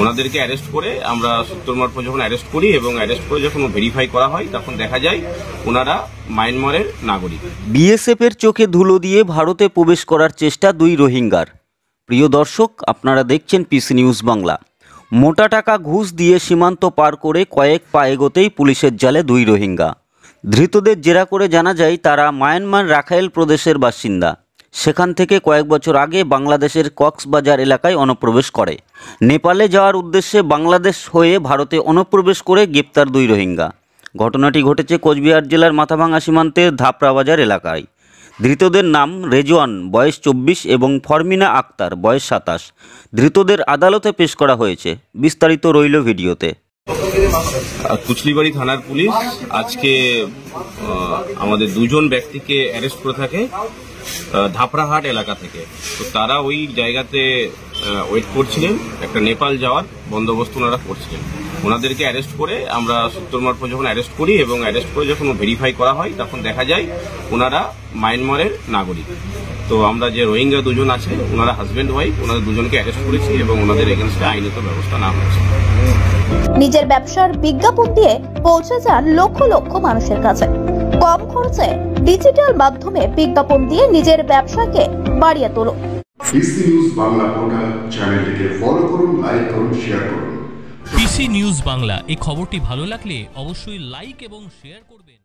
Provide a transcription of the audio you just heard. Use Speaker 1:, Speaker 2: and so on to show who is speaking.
Speaker 1: ওনাদেরকে অ্যারেস্ট করে আমরা 70 মার্ক যখন অ্যারেস্ট করি এবং অ্যারেস্ট করে যখন ভেরিফাই করা হয় তখন দেখা যায় ওনারা মায়ানমারের নাগরিক।
Speaker 2: বিএসএফের চোখে ধুলো দিয়ে ভারতে প্রবেশ করার চেষ্টা 2 রোহিঙ্গার। প্রিয় দর্শক, আপনারা দেখছেন পিসি নিউজ বাংলা। মোটা টাকা ঘুষ দিয়ে সীমান্ত পার করে কয়েক পা এগোতেই পুলিশের জালে 2 রোহিঙ্গা। ধৃতদের জেরা করে জানা যায় তারা মায়ানমার রাখাইন প্রদেশের বাসিন্দা। সেখান থেকে কয়েক বছর আগে বাংলাদেশের কক্সবাজার এলাকায় অনুপ্রবেশ করে। নেপালে যাওয়ার উদ্দেশ্যে বাংলাদেশ হয়ে ভারতে অনুপ্রবেশ করে গ্রেপ্তার 2 রোহিঙ্গা। ঘটনাটি ঘটেছে কোচবিহার জেলার মাথাভাঙা সীমান্তের ধাপড়া বাজার এলাকায়। ধৃতদের নাম রেজওয়ান, বয়স 24 এবং ফরমিনা আক্তার, বয়স 27। ধৃতদের আদালতে পেশ করা হয়েছে। বিস্তারিত রইল ভিডিওতে।
Speaker 1: কুচলিবাড়ি থানার পুলিশ আজকে আমাদের 2 জন ব্যক্তিকে অ্যারেস্ট করে থাকে ধাপড়াহাট এলাকা থেকে। তো তারা ওই জায়গাতে ওয়েট করছিলেন, একটা নেপাল যাওয়ার বন্দোবস্ত ওনারা করছিলেন। ওনাদেরকে অ্যারেস্ট করে আমরা 70 মার্ক যখন অ্যারেস্ট করি এবং অ্যারেস্ট করে যখন ভেরিফাই করা হয় তখন দেখা যায় ওনারা মায়ানমারের নাগরিক। তো আমরা যে রোহিঙ্গা 2 জন আছে ওনারা হাজব্যান্ড ওয়াইফ, ওনাদের 2 জনকে অ্যারেস্ট করেছি এবং ওনাদের এগেনস্টে আইনত ব্যবস্থা নেওয়া হয়েছে।
Speaker 3: নিজের ব্যবসার বিজ্ঞাপন দিয়ে পৌঁছে যান লক্ষ লক্ষ মানুষের কাছে। কম খরচে ডিজিটাল মাধ্যমে বিজ্ঞাপন দিয়ে নিজের ব্যবসাকে বাড়িয়ে তোলো।
Speaker 4: পিসি নিউজ বাংলা পোর্টাল চ্যানেলটিকে ফলো করুন, লাইক করুন, শেয়ার করুন।
Speaker 5: পিসি নিউজ বাংলা, এই খবরটি ভালো লাগলে অবশ্যই লাইক এবং শেয়ার করবেন।